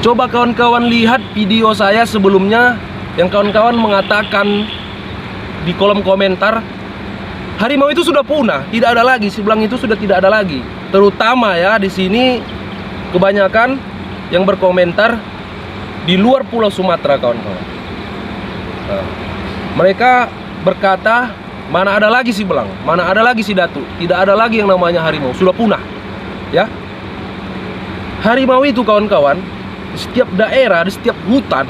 Coba kawan-kawan lihat video saya sebelumnya yang kawan-kawan mengatakan di kolom komentar harimau itu sudah punah, tidak ada lagi, si belang itu sudah tidak ada lagi. Terutama ya di sini kebanyakan yang berkomentar di luar Pulau Sumatera, kawan-kawan. Nah, mereka berkata, mana ada lagi si belang, mana ada lagi si datu, tidak ada lagi yang namanya harimau, sudah punah. Ya, harimau itu kawan-kawan di setiap daerah, di setiap hutan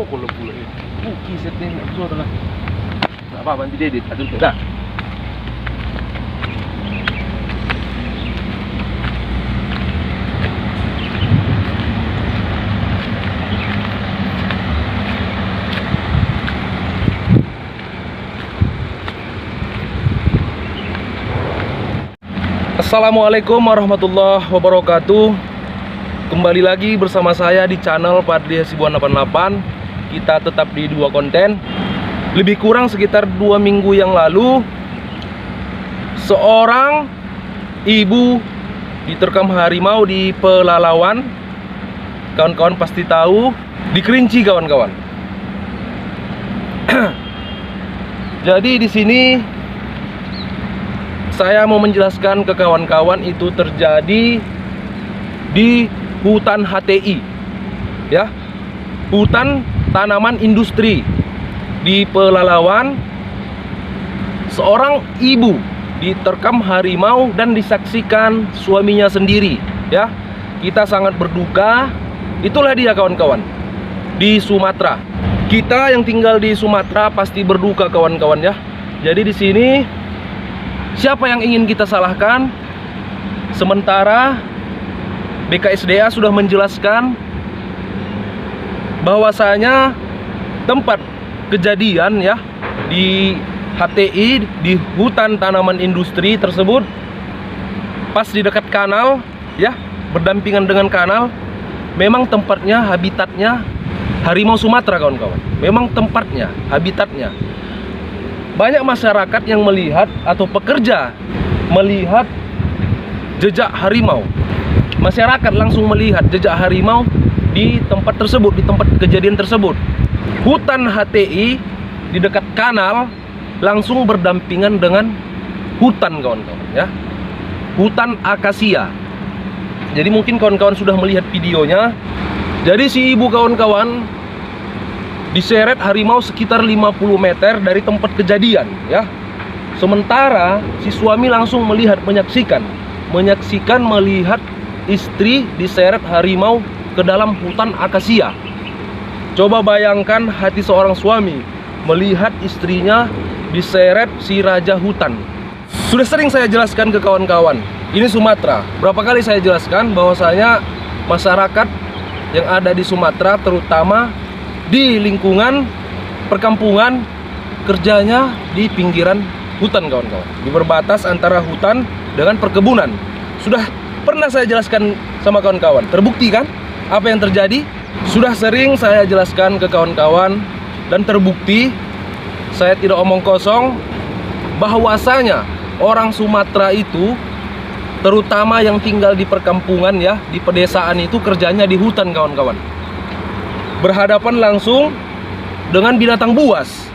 kalau pula kisetnya itu adalah nggak apa nanti dedit aduh dah. Assalamualaikum warahmatullahi wabarakatuh. Kembali lagi bersama saya di channel Fadli Hasibuan 88. Kita tetap di dua konten. Lebih kurang sekitar 2 minggu yang lalu, seorang ibu diterkam harimau di Pelalawan. Kawan-kawan pasti tahu, di Kerinci, kawan-kawan. Jadi di sini saya mau menjelaskan ke kawan-kawan, itu terjadi di hutan HTI, ya, hutan tanaman industri di Pelalawan. Seorang ibu diterkam harimau dan disaksikan suaminya sendiri, ya. Kita sangat berduka. Itulah dia, kawan-kawan, di Sumatera. Kita yang tinggal di Sumatera pasti berduka, kawan-kawan, ya. Jadi di sini siapa yang ingin kita salahkan? Sementara BKSDA sudah menjelaskan bahwasanya tempat kejadian, ya, di HTI, di hutan tanaman industri tersebut, pas di dekat kanal, ya, berdampingan dengan kanal, memang tempatnya, habitatnya harimau Sumatera, kawan-kawan. Memang tempatnya, habitatnya. Banyak masyarakat yang melihat atau pekerja melihat jejak harimau. Masyarakat langsung melihat jejak harimau di tempat tersebut, di tempat kejadian tersebut. Hutan HTI di dekat kanal langsung berdampingan dengan hutan, kawan-kawan, ya. Hutan akasia. Jadi mungkin kawan-kawan sudah melihat videonya. Jadi si ibu, kawan-kawan, diseret harimau sekitar 50 meter dari tempat kejadian, ya. Sementara si suami langsung melihat, menyaksikan melihat istri diseret harimau ke dalam hutan akasia. Coba bayangkan hati seorang suami melihat istrinya diseret si raja hutan. Sudah sering saya jelaskan ke kawan-kawan, ini Sumatera. Berapa kali saya jelaskan bahwasanya masyarakat yang ada di Sumatera, terutama di lingkungan perkampungan, kerjanya di pinggiran hutan, kawan-kawan, di berbatas antara hutan dengan perkebunan. Sudah pernah saya jelaskan sama kawan-kawan, terbukti kan apa yang terjadi? Sudah sering saya jelaskan ke kawan-kawan dan terbukti. Saya tidak omong kosong bahwasanya orang Sumatera itu, terutama yang tinggal di perkampungan, ya, di pedesaan itu, kerjanya di hutan, kawan-kawan. Berhadapan langsung dengan binatang buas.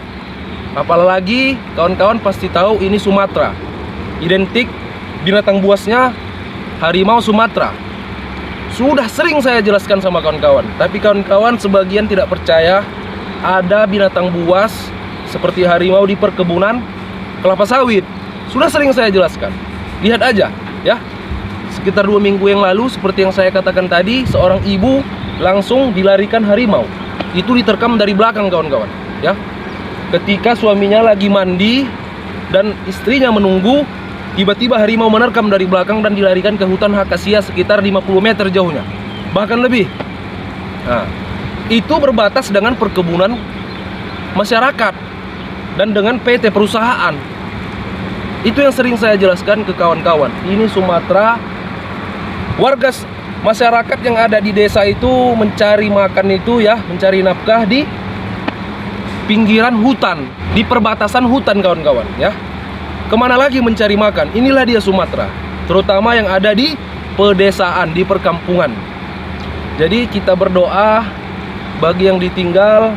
Apalagi kawan-kawan pasti tahu ini Sumatera. Identik binatang buasnya harimau Sumatera. Sudah sering saya jelaskan sama kawan-kawan, tapi kawan-kawan sebagian tidak percaya ada binatang buas seperti harimau di perkebunan kelapa sawit. Sudah sering saya jelaskan. Lihat aja, ya. Sekitar 2 minggu yang lalu, seperti yang saya katakan tadi, seorang ibu langsung dilarikan harimau. Itu diterkam dari belakang, kawan-kawan, ya. Ketika suaminya lagi mandi dan istrinya menunggu, tiba-tiba harimau menerkam dari belakang dan dilarikan ke hutan akasia sekitar 50 meter jauhnya, bahkan lebih. Nah, itu berbatas dengan perkebunan masyarakat dan dengan PT perusahaan. Itu yang sering saya jelaskan ke kawan-kawan. Ini Sumatera, warga masyarakat yang ada di desa itu mencari makan itu, ya, mencari nafkah di pinggiran hutan, di perbatasan hutan kawan-kawan ya. Kemana lagi mencari makan? Inilah dia Sumatera, terutama yang ada di pedesaan, di perkampungan. Jadi kita berdoa bagi yang ditinggal,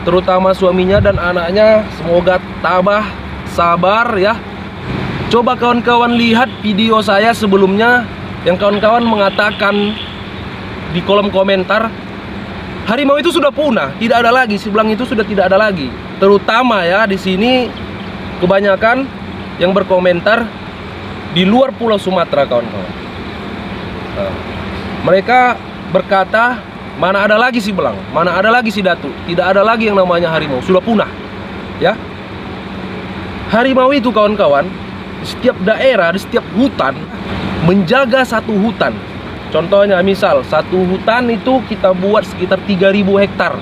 terutama suaminya dan anaknya, semoga tabah, sabar ya. Coba kawan-kawan lihat video saya sebelumnya yang kawan-kawan mengatakan di kolom komentar, harimau itu sudah punah, tidak ada lagi, Sibelang itu sudah tidak ada lagi. Terutama ya di sini kebanyakan yang berkomentar di luar Pulau Sumatera kawan-kawan. Nah, mereka berkata, mana ada lagi Sibelang, mana ada lagi Sidatu, tidak ada lagi yang namanya harimau, sudah punah ya. Harimau itu kawan-kawan, di setiap daerah, di setiap hutan menjaga satu hutan. Contohnya misal satu hutan itu kita buat sekitar 3.000 hektar.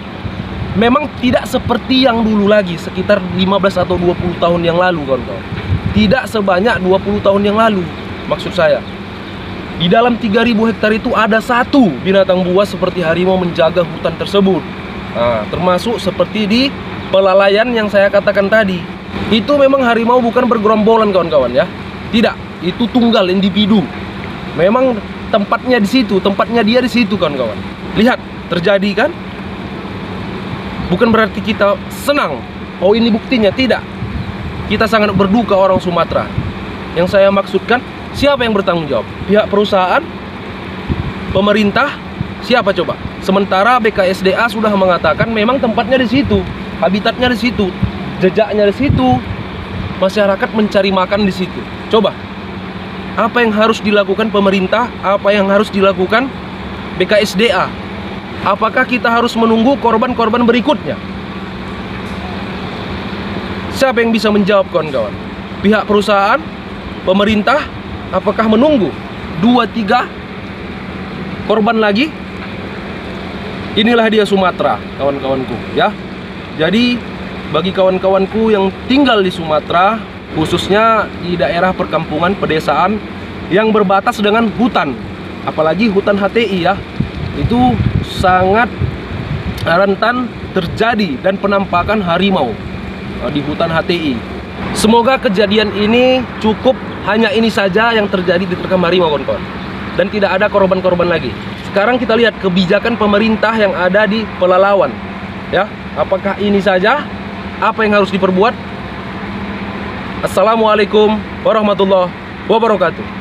Memang tidak seperti yang dulu lagi, sekitar 15 atau 20 tahun yang lalu kawan-kawan. Tidak sebanyak 20 tahun yang lalu. Maksud saya, di dalam 3.000 hektar itu ada satu binatang buas seperti harimau menjaga hutan tersebut. Nah, termasuk seperti di Pelalayan yang saya katakan tadi. Itu memang harimau bukan bergerombolan kawan-kawan ya. Tidak, itu tunggal individu. Memang tempatnya di situ, tempatnya dia di situ kawan-kawan. Lihat, terjadi kan? Bukan berarti kita senang. Oh ini buktinya, tidak. Kita sangat berduka orang Sumatera. Yang saya maksudkan, siapa yang bertanggung jawab? Pihak perusahaan? Pemerintah? Siapa coba? Sementara BKSDA sudah mengatakan memang tempatnya di situ, habitatnya di situ, jejaknya di situ, masyarakat mencari makan di situ. Coba, apa yang harus dilakukan pemerintah? Apa yang harus dilakukan BKSDA? Apakah kita harus menunggu korban-korban berikutnya? Siapa yang bisa menjawab kawan-kawan? Pihak perusahaan? Pemerintah? Apakah menunggu 2-3 korban lagi? Inilah dia Sumatera kawan-kawanku ya. Jadi bagi kawan-kawanku yang tinggal di Sumatera, khususnya di daerah perkampungan pedesaan yang berbatas dengan hutan, apalagi hutan HTI ya, itu sangat rentan terjadi dan penampakan harimau di hutan HTI. Semoga kejadian ini cukup, hanya ini saja yang terjadi di terkam harimau kawan-kawan, dan tidak ada korban-korban lagi. Sekarang kita lihat kebijakan pemerintah yang ada di Pelalawan ya. Apakah ini saja? Apa yang harus diperbuat? Assalamualaikum warahmatullahi wabarakatuh.